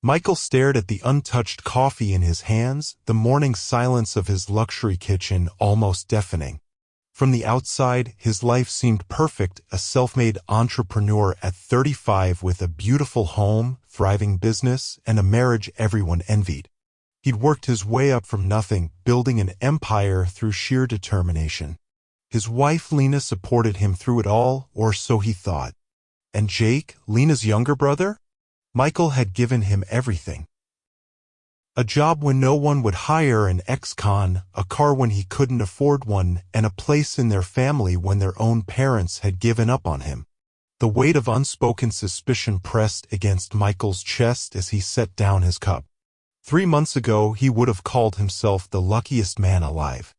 Michael stared at the untouched coffee in his hands, the morning silence of his luxury kitchen almost deafening. From the outside, his life seemed perfect, a self-made entrepreneur at 35 with a beautiful home, thriving business, and a marriage everyone envied. He'd worked his way up from nothing, building an empire through sheer determination. His wife Lena supported him through it all, or so he thought. And Jake, Lena's younger brother? Michael had given him everything. A job when no one would hire, an ex-con, a car when he couldn't afford one, and a place in their family when their own parents had given up on him. The weight of unspoken suspicion pressed against Michael's chest as he set down his cup. 3 months ago, he would have called himself the luckiest man alive.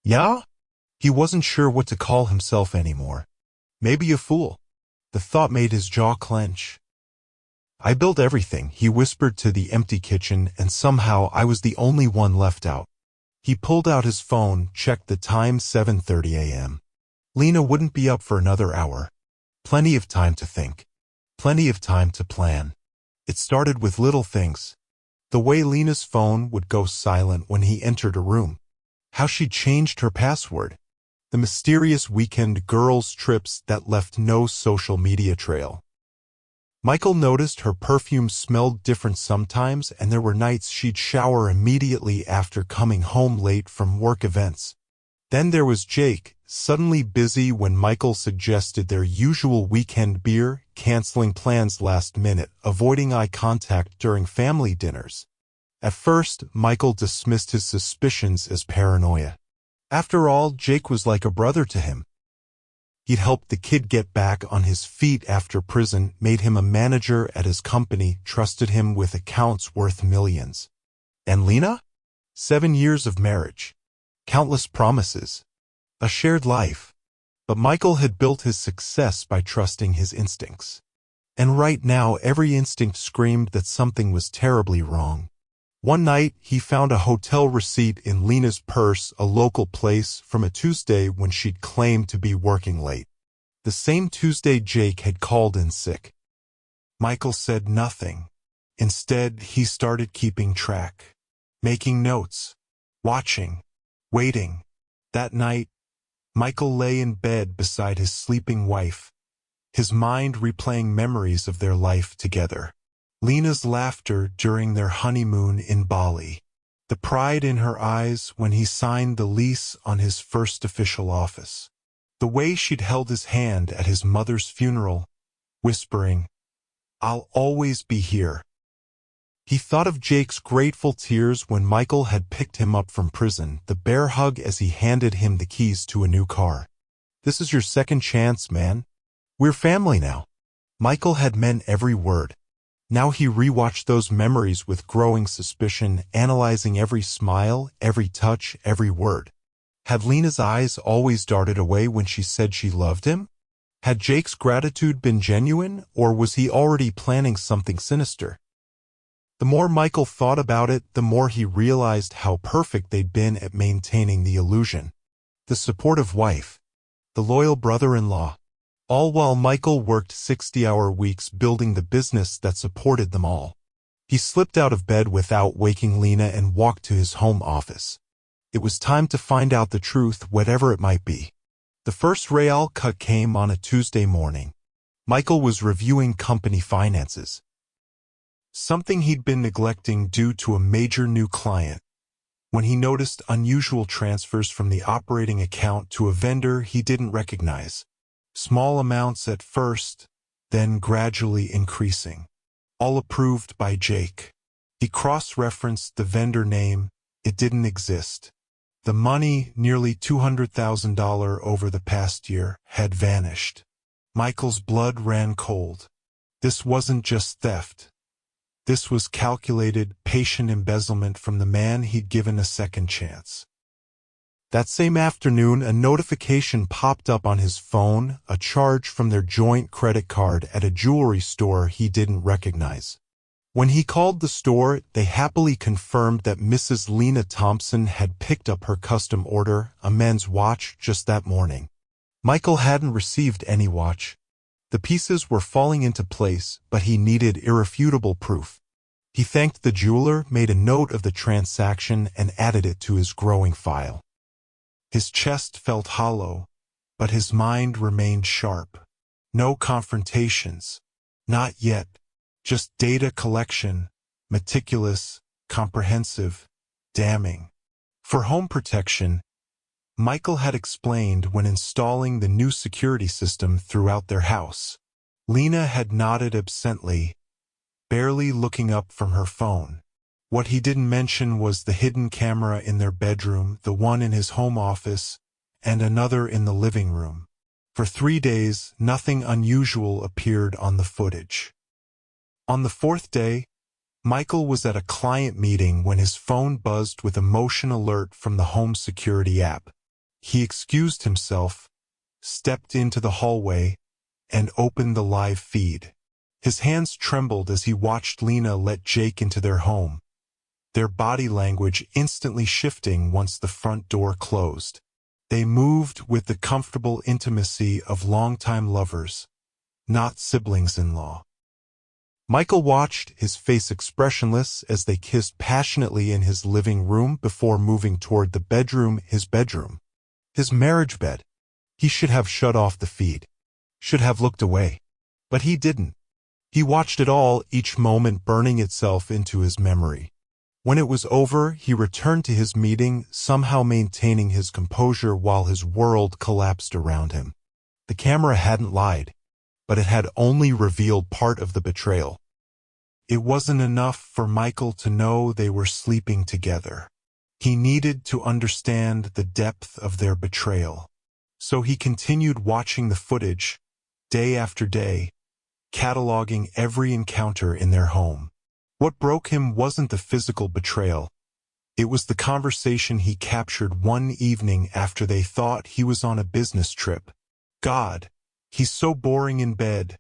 Yeah? He wasn't sure what to call himself anymore. Maybe a fool. The thought made his jaw clench. I built everything, he whispered to the empty kitchen, and somehow I was the only one left out. He pulled out his phone, checked the time, 7:30 a.m. Lena wouldn't be up for another hour. Plenty of time to think. Plenty of time to plan. It started with little things. The way Lena's phone would go silent when he entered a room. How she'd changed her password. The mysterious weekend girls' trips that left no social media trail. Michael noticed her perfume smelled different sometimes, and there were nights she'd shower immediately after coming home late from work events. Then there was Jake, suddenly busy when Michael suggested their usual weekend beer, canceling plans last minute, avoiding eye contact during family dinners. At first, Michael dismissed his suspicions as paranoia. After all, Jake was like a brother to him. He'd helped the kid get back on his feet after prison, made him a manager at his company, trusted him with accounts worth millions. And Lena? 7 years of marriage. Countless promises. A shared life. But Michael had built his success by trusting his instincts. And right now, every instinct screamed that something was terribly wrong. One night, he found a hotel receipt in Lena's purse, a local place, from a Tuesday when she'd claimed to be working late. The same Tuesday Jake had called in sick. Michael said nothing. Instead, he started keeping track. Making notes. Watching. Waiting. That night, Michael lay in bed beside his sleeping wife, his mind replaying memories of their life together. Lena's laughter during their honeymoon in Bali. The pride in her eyes when he signed the lease on his first official office. The way she'd held his hand at his mother's funeral, whispering, "I'll always be here." He thought of Jake's grateful tears when Michael had picked him up from prison, the bear hug as he handed him the keys to a new car. "This is your second chance, man. We're family now." Michael had meant every word. Now he rewatched those memories with growing suspicion, analyzing every smile, every touch, every word. Had Lena's eyes always darted away when she said she loved him? Had Jake's gratitude been genuine, or was he already planning something sinister? The more Michael thought about it, the more he realized how perfect they'd been at maintaining the illusion. The supportive wife. The loyal brother-in-law. All while Michael worked 60-hour weeks building the business that supported them all. He slipped out of bed without waking Lena and walked to his home office. It was time to find out the truth, whatever it might be. The first real cut came on a Tuesday morning. Michael was reviewing company finances. Something he'd been neglecting due to a major new client. When he noticed unusual transfers from the operating account to a vendor he didn't recognize. Small amounts at first, then gradually increasing. All approved by Jake. He cross-referenced the vendor name. It didn't exist. The money, nearly $200,000 over the past year, had vanished. Michael's blood ran cold. This wasn't just theft. This was calculated, patient embezzlement from the man he'd given a second chance. That same afternoon, a notification popped up on his phone, a charge from their joint credit card at a jewelry store he didn't recognize. When he called the store, they happily confirmed that Mrs. Lena Thompson had picked up her custom order, a men's watch, just that morning. Michael hadn't received any watch. The pieces were falling into place, but he needed irrefutable proof. He thanked the jeweler, made a note of the transaction, and added it to his growing file. His chest felt hollow, but his mind remained sharp. No confrontations. Not yet. Just data collection, meticulous, comprehensive, damning. For home protection, Michael had explained when installing the new security system throughout their house. Lena had nodded absently, barely looking up from her phone. What he didn't mention was the hidden camera in their bedroom, the one in his home office, and another in the living room. For 3 days, nothing unusual appeared on the footage. On the 4th day, Michael was at a client meeting when his phone buzzed with a motion alert from the home security app. He excused himself, stepped into the hallway, and opened the live feed. His hands trembled as he watched Lena let Jake into their home, their body language instantly shifting once the front door closed. They moved with the comfortable intimacy of longtime lovers, not siblings-in-law. Michael watched, his face expressionless, as they kissed passionately in his living room before moving toward the bedroom, his marriage bed. He should have shut off the feed, should have looked away. But he didn't. He watched it all, each moment burning itself into his memory. When it was over, he returned to his meeting, somehow maintaining his composure while his world collapsed around him. The camera hadn't lied, but it had only revealed part of the betrayal. It wasn't enough for Michael to know they were sleeping together. He needed to understand the depth of their betrayal. So he continued watching the footage, day after day, cataloging every encounter in their home. What broke him wasn't the physical betrayal. It was the conversation he captured one evening after they thought he was on a business trip. God, he's so boring in bed.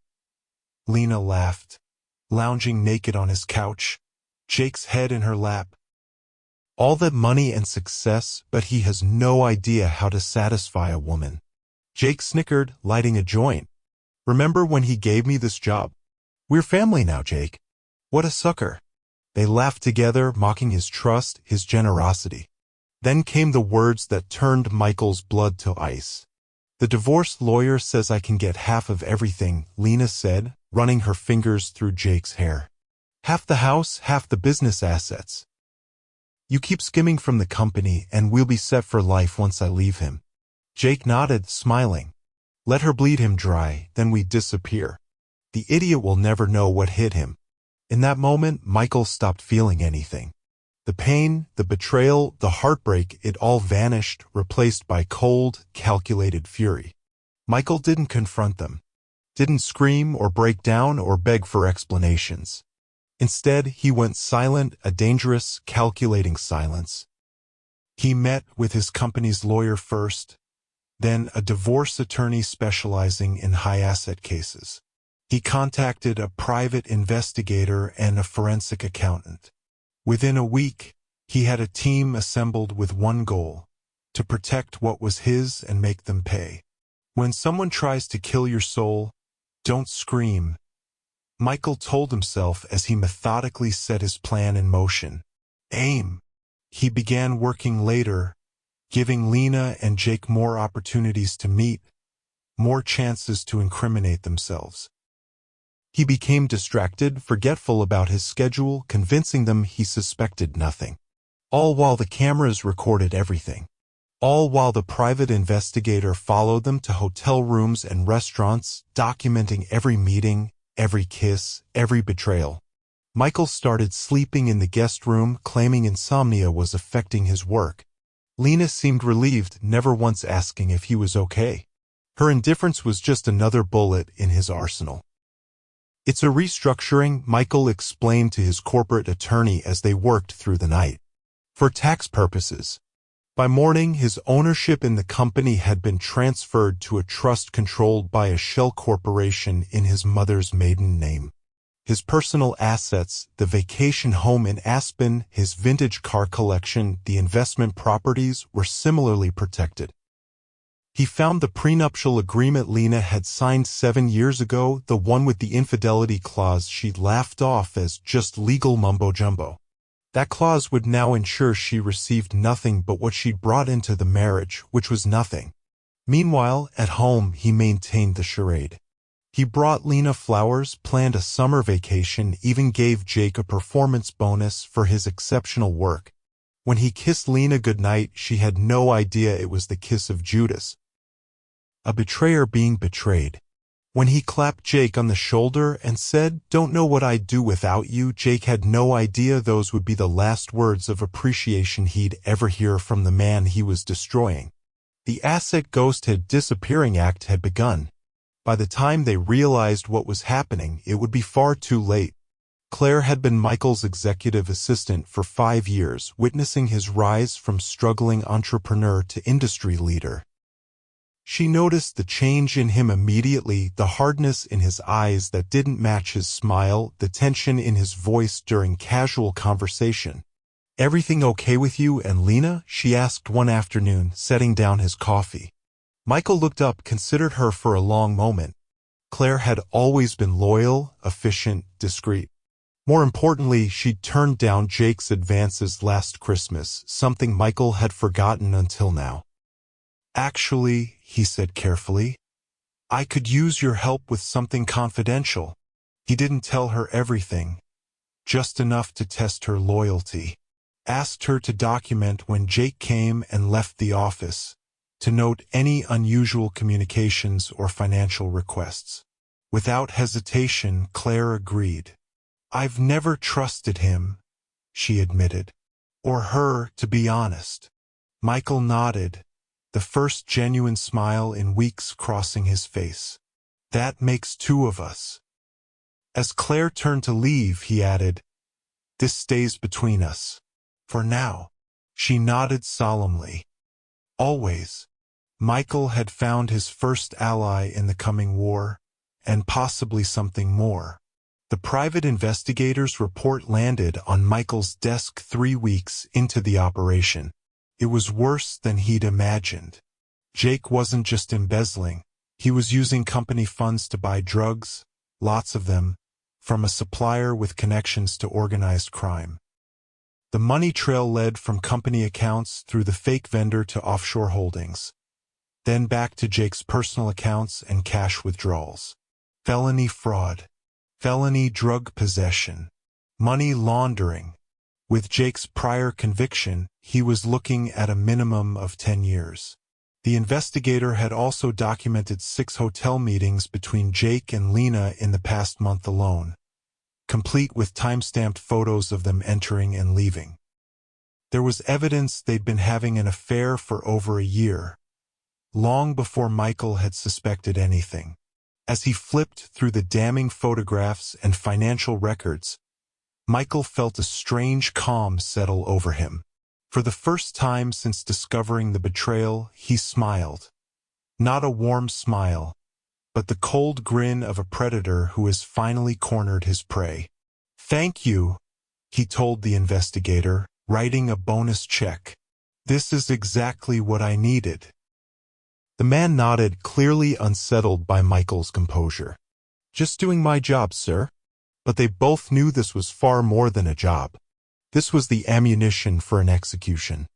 Lena laughed, lounging naked on his couch, Jake's head in her lap. All that money and success, but he has no idea how to satisfy a woman. Jake snickered, lighting a joint. Remember when he gave me this job? We're family now, Jake. What a sucker. They laughed together, mocking his trust, his generosity. Then came the words that turned Michael's blood to ice. The divorce lawyer says I can get half of everything, Lena said, running her fingers through Jake's hair. Half the house, half the business assets. You keep skimming from the company and we'll be set for life once I leave him. Jake nodded, smiling. Let her bleed him dry, then we disappear. The idiot will never know what hit him. In that moment, Michael stopped feeling anything. The pain, the betrayal, the heartbreak, it all vanished, replaced by cold, calculated fury. Michael didn't confront them, didn't scream or break down or beg for explanations. Instead, he went silent, a dangerous, calculating silence. He met with his company's lawyer first, then a divorce attorney specializing in high-asset cases. He contacted a private investigator and a forensic accountant. Within a week, he had a team assembled with one goal: to protect what was his and make them pay. When someone tries to kill your soul, don't scream, Michael told himself as he methodically set his plan in motion. Aim. He began working later, giving Lena and Jake more opportunities to meet, more chances to incriminate themselves. He became distracted, forgetful about his schedule, convincing them he suspected nothing. All while the cameras recorded everything. All while the private investigator followed them to hotel rooms and restaurants, documenting every meeting, every kiss, every betrayal. Michael started sleeping in the guest room, claiming insomnia was affecting his work. Lena seemed relieved, never once asking if he was okay. Her indifference was just another bullet in his arsenal. It's a restructuring, Michael explained to his corporate attorney as they worked through the night. For tax purposes. By morning, his ownership in the company had been transferred to a trust controlled by a shell corporation in his mother's maiden name. His personal assets, the vacation home in Aspen, his vintage car collection, the investment properties, were similarly protected. He found the prenuptial agreement Lena had signed 7 years ago, the one with the infidelity clause she'd laughed off as just legal mumbo-jumbo. That clause would now ensure she received nothing but what she'd brought into the marriage, which was nothing. Meanwhile, at home, he maintained the charade. He brought Lena flowers, planned a summer vacation, even gave Jake a performance bonus for his exceptional work. When he kissed Lena goodnight, she had no idea it was the kiss of Judas. A betrayer being betrayed. When he clapped Jake on the shoulder and said, "Don't know what I'd do without you," Jake had no idea those would be the last words of appreciation he'd ever hear from the man he was destroying. The asset ghosted disappearing act had begun. By the time they realized what was happening, it would be far too late. Claire had been Michael's executive assistant for 5 years, witnessing his rise from struggling entrepreneur to industry leader. She noticed the change in him immediately, the hardness in his eyes that didn't match his smile, the tension in his voice during casual conversation. "Everything okay with you and Lena?" she asked one afternoon, setting down his coffee. Michael looked up, considered her for a long moment. Claire had always been loyal, efficient, discreet. More importantly, she'd turned down Jake's advances last Christmas, something Michael had forgotten until now. "Actually," he said carefully, "I could use your help with something confidential." He didn't tell her everything, just enough to test her loyalty. Asked her to document when Jake came and left the office, to note any unusual communications or financial requests. Without hesitation, Claire agreed. "I've never trusted him," she admitted. "Or her, to be honest." Michael nodded, the first genuine smile in weeks crossing his face. "That makes 2 of us." As Claire turned to leave, he added, "This stays between us. For now." She nodded solemnly. Always. Michael had found his first ally in the coming war, and possibly something more. The private investigator's report landed on Michael's desk 3 weeks into the operation. It was worse than he'd imagined. Jake wasn't just embezzling. He was using company funds to buy drugs, lots of them, from a supplier with connections to organized crime. The money trail led from company accounts through the fake vendor to offshore holdings, then back to Jake's personal accounts and cash withdrawals. Felony fraud, felony drug possession, money laundering. With Jake's prior conviction, he was looking at a minimum of 10 years. The investigator had also documented 6 hotel meetings between Jake and Lena in the past month alone, complete with time-stamped photos of them entering and leaving. There was evidence they'd been having an affair for over a year, long before Michael had suspected anything. As he flipped through the damning photographs and financial records, Michael felt a strange calm settle over him. For the first time since discovering the betrayal, he smiled. Not a warm smile, but the cold grin of a predator who has finally cornered his prey. "Thank you," he told the investigator, writing a bonus check. "This is exactly what I needed." The man nodded, clearly unsettled by Michael's composure. "Just doing my job, sir." But they both knew this was far more than a job. This was the ammunition for an execution.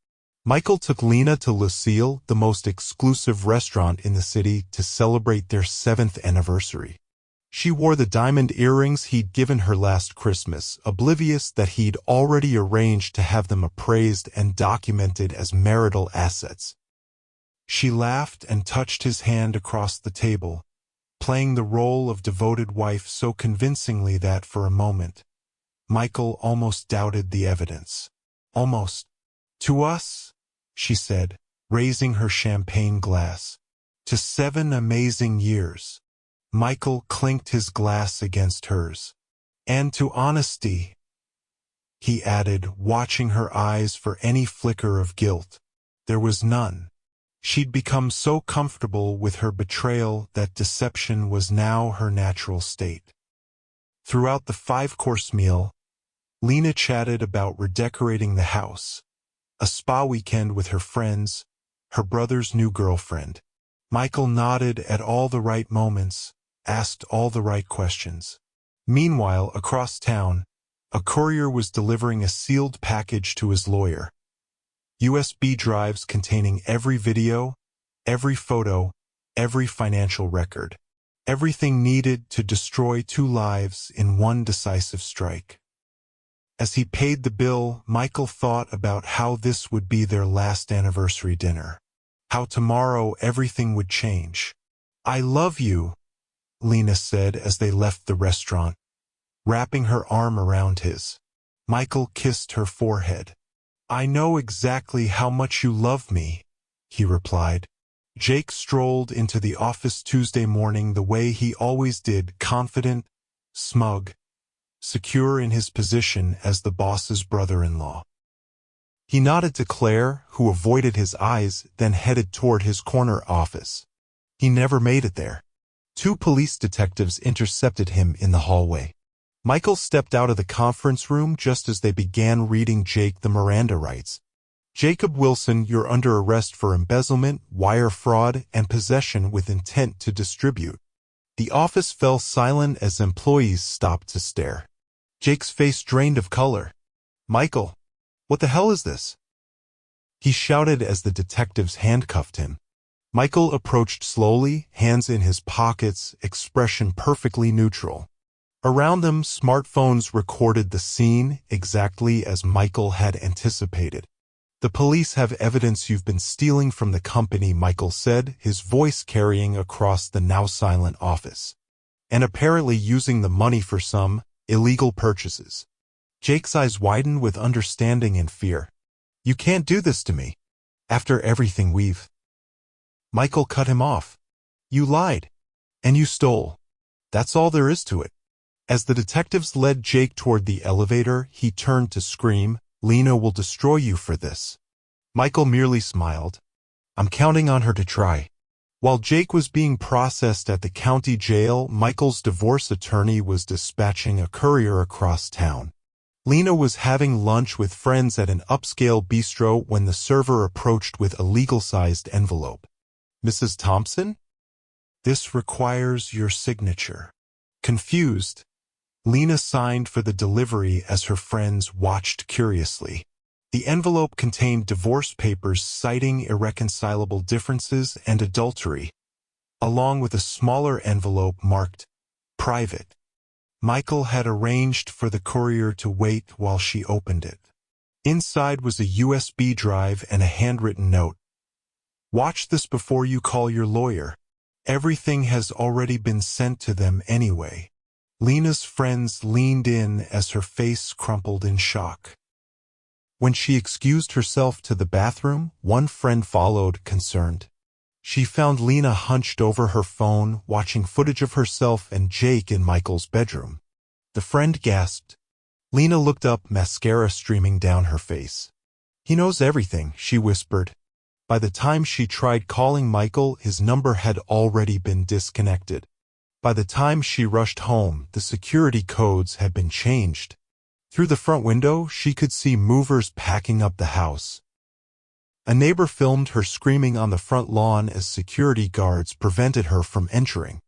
Michael took Lena to Lucille, the most exclusive restaurant in the city, to celebrate their 7th anniversary. She wore the diamond earrings he'd given her last Christmas, oblivious that he'd already arranged to have them appraised and documented as marital assets. She laughed and touched his hand across the table, playing the role of devoted wife so convincingly that, for a moment, Michael almost doubted the evidence. "Almost. To us," she said, raising her champagne glass. "To 7 amazing years." Michael clinked his glass against hers. "And to honesty," he added, watching her eyes for any flicker of guilt. There was none. She'd become so comfortable with her betrayal that deception was now her natural state. Throughout the 5-course meal, Lena chatted about redecorating the house, a spa weekend with her friends, her brother's new girlfriend. Michael nodded at all the right moments, asked all the right questions. Meanwhile, across town, a courier was delivering a sealed package to his lawyer. USB drives containing every video, every photo, every financial record. Everything needed to destroy 2 lives in one decisive strike. As he paid the bill, Michael thought about how this would be their last anniversary dinner. How tomorrow everything would change. "I love you," Lena said as they left the restaurant, wrapping her arm around his. Michael kissed her forehead. "I know exactly how much you love me," he replied. Jake strolled into the office Tuesday morning the way he always did, confident, smug, secure in his position as the boss's brother-in-law. He nodded to Claire, who avoided his eyes, then headed toward his corner office. He never made it there. 2 police detectives intercepted him in the hallway. Michael stepped out of the conference room just as they began reading Jake the Miranda rights. "Jacob Wilson, you're under arrest for embezzlement, wire fraud, and possession with intent to distribute." The office fell silent as employees stopped to stare. Jake's face drained of color. "Michael, what the hell is this?" he shouted as the detectives handcuffed him. Michael approached slowly, hands in his pockets, expression perfectly neutral. Around them, smartphones recorded the scene exactly as Michael had anticipated. "The police have evidence you've been stealing from the company," Michael said, his voice carrying across the now-silent office. "And apparently using the money for some illegal purchases." Jake's eyes widened with understanding and fear. "You can't do this to me. After everything we've—" Michael cut him off. "You lied. And you stole. That's all there is to it." As the detectives led Jake toward the elevator, he turned to scream, "Lena will destroy you for this." Michael merely smiled. "I'm counting on her to try." While Jake was being processed at the county jail, Michael's divorce attorney was dispatching a courier across town. Lena was having lunch with friends at an upscale bistro when the server approached with a legal-sized envelope. "Mrs. Thompson? This requires your signature." Confused, Lena signed for the delivery as her friends watched curiously. The envelope contained divorce papers citing irreconcilable differences and adultery, along with a smaller envelope marked "Private." Michael had arranged for the courier to wait while she opened it. Inside was a USB drive and a handwritten note. "Watch this before you call your lawyer. Everything has already been sent to them anyway." Lena's friends leaned in as her face crumpled in shock. When she excused herself to the bathroom, one friend followed, concerned. She found Lena hunched over her phone, watching footage of herself and Jake in Michael's bedroom. The friend gasped. Lena looked up, mascara streaming down her face. "He knows everything," she whispered. By the time she tried calling Michael, his number had already been disconnected. By the time she rushed home, the security codes had been changed. Through the front window, she could see movers packing up the house. A neighbor filmed her screaming on the front lawn as security guards prevented her from entering.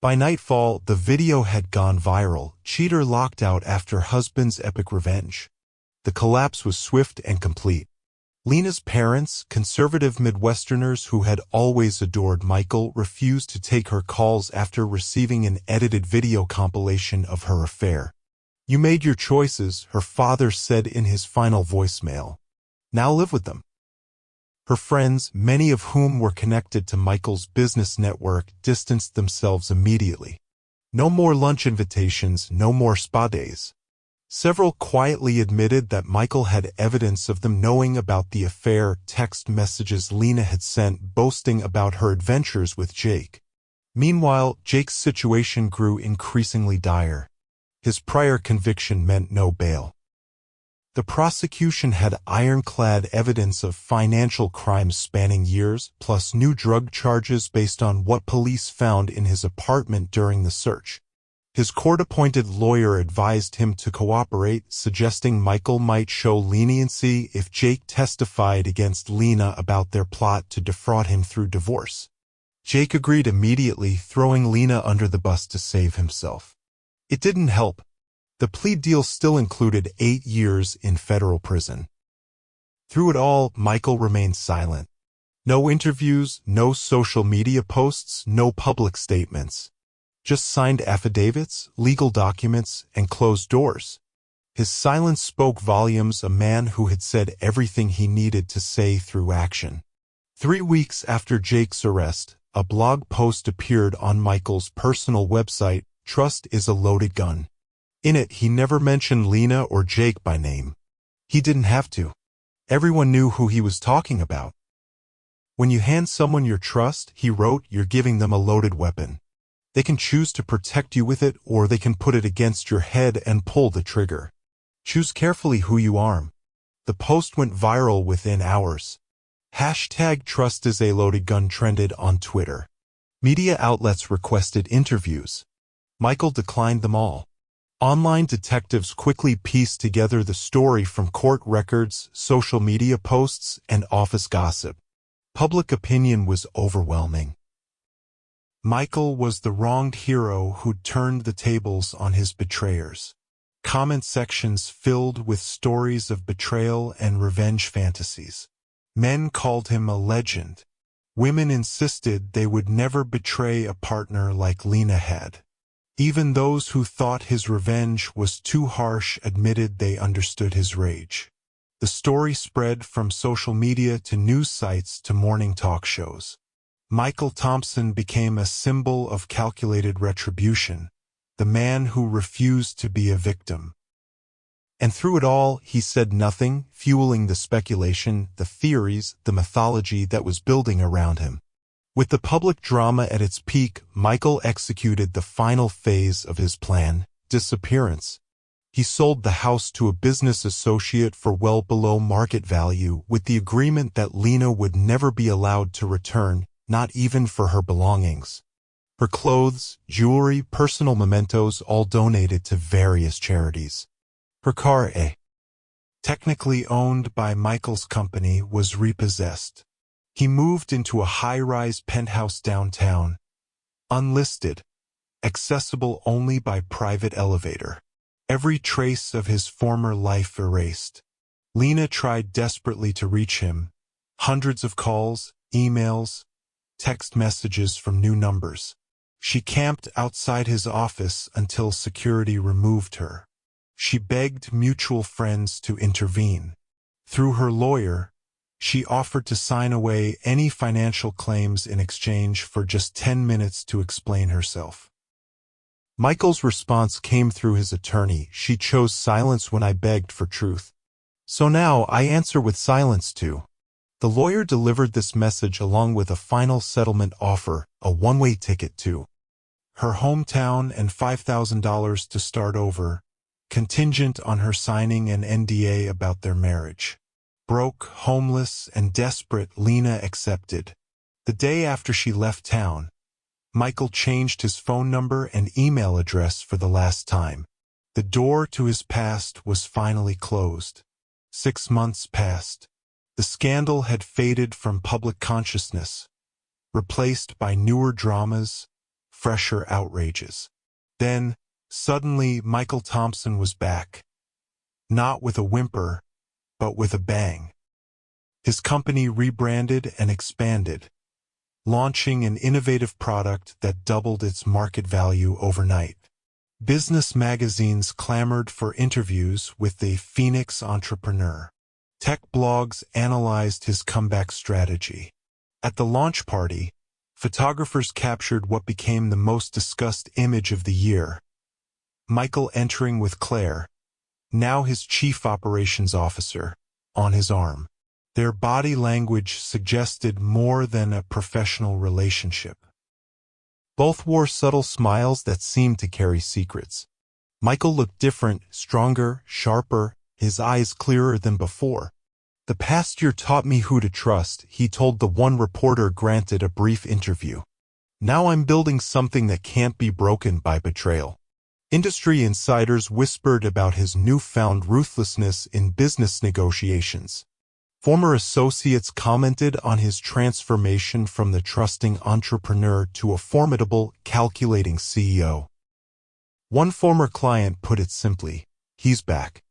By nightfall, the video had gone viral. Cheater locked out after husband's epic revenge. The collapse was swift and complete. Lena's parents, conservative Midwesterners who had always adored Michael, refused to take her calls after receiving an edited video compilation of her affair. "You made your choices," her father said in his final voicemail. "Now live with them." Her friends, many of whom were connected to Michael's business network, distanced themselves immediately. No more lunch invitations, no more spa days. Several quietly admitted that Michael had evidence of them knowing about the affair, text messages Lena had sent boasting about her adventures with Jake. Meanwhile, Jake's situation grew increasingly dire. His prior conviction meant no bail. The prosecution had ironclad evidence of financial crimes spanning years, plus new drug charges based on what police found in his apartment during the search. His court-appointed lawyer advised him to cooperate, suggesting Michael might show leniency if Jake testified against Lena about their plot to defraud him through divorce. Jake agreed immediately, throwing Lena under the bus to save himself. It didn't help. The plea deal still included 8 years in federal prison. Through it all, Michael remained silent. No interviews, no social media posts, no public statements. Just signed affidavits, legal documents, and closed doors. His silence spoke volumes, a man who had said everything he needed to say through action. 3 weeks after Jake's arrest, a blog post appeared on Michael's personal website, "Trust is a Loaded Gun." In it, he never mentioned Lena or Jake by name. He didn't have to. Everyone knew who he was talking about. When you hand someone your trust, he wrote, you're giving them a loaded weapon. They can choose to protect you with it, or they can put it against your head and pull the trigger. Choose carefully who you arm. The post went viral within hours. #Trust is a Loaded Gun trended on Twitter. Media outlets requested interviews. Michael declined them all. Online detectives quickly pieced together the story from court records, social media posts, and office gossip. Public opinion was overwhelming. Michael was the wronged hero who'd turned the tables on his betrayers. Comment sections filled with stories of betrayal and revenge fantasies. Men called him a legend. Women insisted they would never betray a partner like Lena had. Even those who thought his revenge was too harsh admitted they understood his rage. The story spread from social media to news sites to morning talk shows. Michael Thompson became a symbol of calculated retribution, the man who refused to be a victim. And through it all, he said nothing, fueling the speculation, the theories, the mythology that was building around him. With the public drama at its peak, Michael executed the final phase of his plan, disappearance. He sold the house to a business associate for well below market value, with the agreement that Lena would never be allowed to return, not even for her belongings. Her clothes, jewelry, personal mementos, all donated to various charities. Her car, technically owned by Michael's company, was repossessed. He moved into a high-rise penthouse downtown, unlisted, accessible only by private elevator. Every trace of his former life erased. Lena tried desperately to reach him. Hundreds of calls, emails, text messages from new numbers. She camped outside his office until security removed her. She begged mutual friends to intervene. Through her lawyer, she offered to sign away any financial claims in exchange for just 10 minutes to explain herself. Michael's response came through his attorney. She chose silence when I begged for truth. So now I answer with silence too. The lawyer delivered this message along with a final settlement offer, a one-way ticket to her hometown and $5,000 to start over, contingent on her signing an NDA about their marriage. Broke, homeless, and desperate, Lena accepted. The day after she left town, Michael changed his phone number and email address for the last time. The door to his past was finally closed. 6 months passed. The scandal had faded from public consciousness, replaced by newer dramas, fresher outrages. Then, suddenly, Michael Thompson was back. Not with a whimper, but with a bang. His company rebranded and expanded, launching an innovative product that doubled its market value overnight. Business magazines clamored for interviews with the Phoenix entrepreneur. Tech blogs analyzed his comeback strategy. At the launch party, photographers captured what became the most discussed image of the year. Michael entering with Claire, now his chief operations officer, on his arm. Their body language suggested more than a professional relationship. Both wore subtle smiles that seemed to carry secrets. Michael looked different, stronger, sharper, his eyes clearer than before. The past year taught me who to trust, he told the one reporter granted a brief interview. Now I'm building something that can't be broken by betrayal. Industry insiders whispered about his newfound ruthlessness in business negotiations. Former associates commented on his transformation from the trusting entrepreneur to a formidable, calculating CEO. One former client put it simply, "He's back.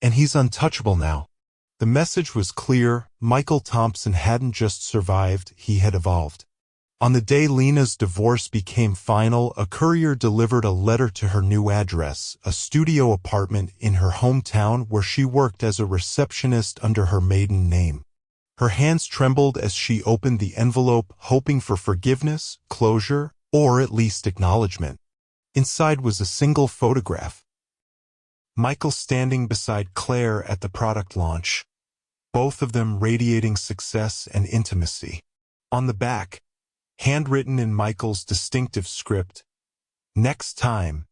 And he's untouchable now." The message was clear: Michael Thompson hadn't just survived, he had evolved. On the day Lena's divorce became final, a courier delivered a letter to her new address, a studio apartment in her hometown where she worked as a receptionist under her maiden name. Her hands trembled as she opened the envelope, hoping for forgiveness, closure, or at least acknowledgement. Inside was a single photograph. Michael standing beside Claire at the product launch, both of them radiating success and intimacy. On the back, handwritten in Michael's distinctive script, "Next time,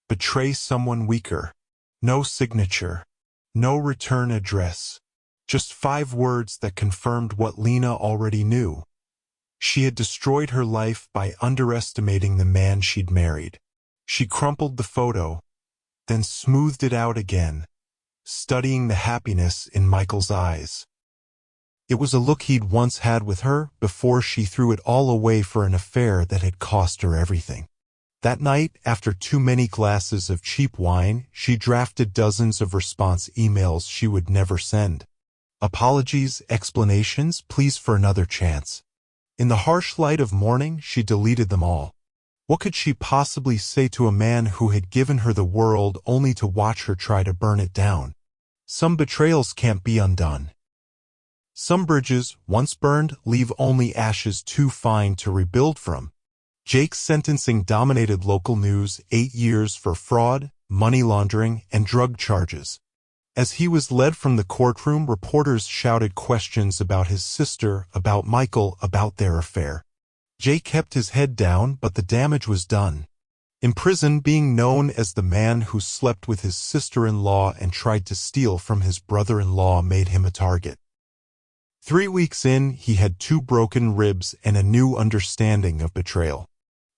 betray someone weaker." No signature, no return address, just 5 words that confirmed what Lena already knew. She had destroyed her life by underestimating the man she'd married. She crumpled the photo, then smoothed it out again, studying the happiness in Michael's eyes. It was a look he'd once had with her before she threw it all away for an affair that had cost her everything. That night, after too many glasses of cheap wine, she drafted dozens of response emails she would never send. Apologies, explanations, pleas for another chance. In the harsh light of morning, she deleted them all. What could she possibly say to a man who had given her the world only to watch her try to burn it down? Some betrayals can't be undone. Some bridges, once burned, leave only ashes too fine to rebuild from. Jake's sentencing dominated local news: 8 years for fraud, money laundering, and drug charges. As he was led from the courtroom, reporters shouted questions about his sister, about Michael, about their affair. Jake kept his head down, but the damage was done. In prison, being known as the man who slept with his sister-in-law and tried to steal from his brother-in-law made him a target. 3 weeks in, he had 2 broken ribs and a new understanding of betrayal.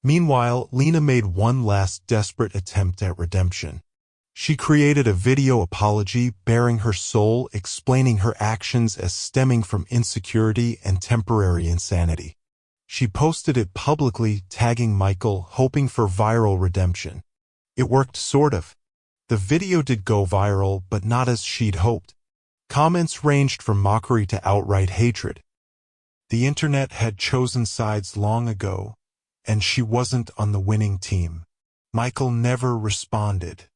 Meanwhile, Lena made one last desperate attempt at redemption. She created a video apology, baring her soul, explaining her actions as stemming from insecurity and temporary insanity. She posted it publicly, tagging Michael, hoping for viral redemption. It worked, sort of. The video did go viral, but not as she'd hoped. Comments ranged from mockery to outright hatred. The internet had chosen sides long ago, and she wasn't on the winning team. Michael never responded.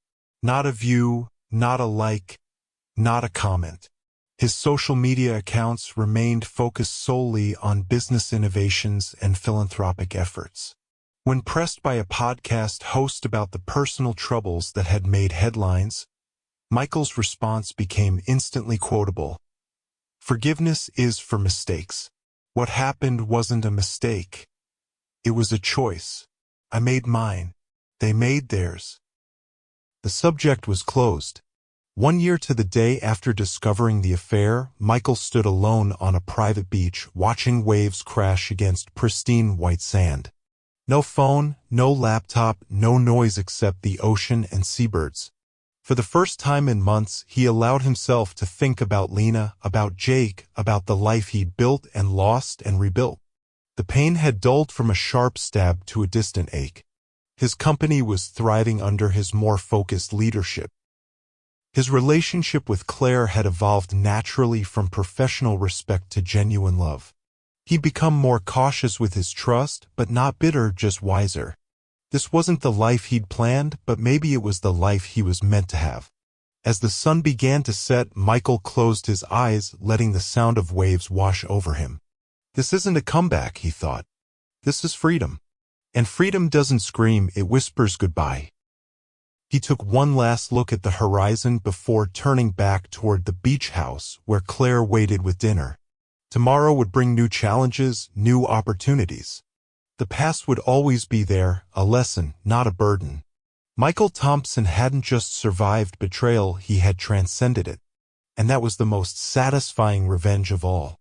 Not a view, not a like, not a comment. His social media accounts remained focused solely on business innovations and philanthropic efforts. When pressed by a podcast host about the personal troubles that had made headlines, Michael's response became instantly quotable. "Forgiveness is for mistakes. What happened wasn't a mistake. It was a choice. I made mine. They made theirs." The subject was closed. 1 year to the day after discovering the affair, Michael stood alone on a private beach, watching waves crash against pristine white sand. No phone, no laptop, no noise except the ocean and seabirds. For the first time in months, he allowed himself to think about Lena, about Jake, about the life he'd built and lost and rebuilt. The pain had dulled from a sharp stab to a distant ache. His company was thriving under his more focused leadership. His relationship with Claire had evolved naturally from professional respect to genuine love. He'd become more cautious with his trust, but not bitter, just wiser. This wasn't the life he'd planned, but maybe it was the life he was meant to have. As the sun began to set, Michael closed his eyes, letting the sound of waves wash over him. This isn't a comeback, he thought. This is freedom. And freedom doesn't scream, it whispers goodbye. He took one last look at the horizon before turning back toward the beach house where Claire waited with dinner. Tomorrow would bring new challenges, new opportunities. The past would always be there, a lesson, not a burden. Michael Thompson hadn't just survived betrayal, he had transcended it. And that was the most satisfying revenge of all.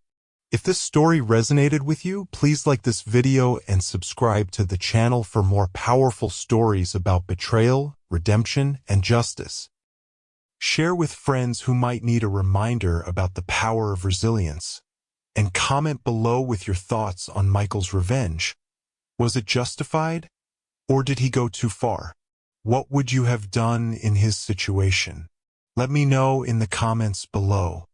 If this story resonated with you, please like this video and subscribe to the channel for more powerful stories about betrayal, redemption, and justice. Share with friends who might need a reminder about the power of resilience. And comment below with your thoughts on Michael's revenge. Was it justified? Or did he go too far? What would you have done in his situation? Let me know in the comments below.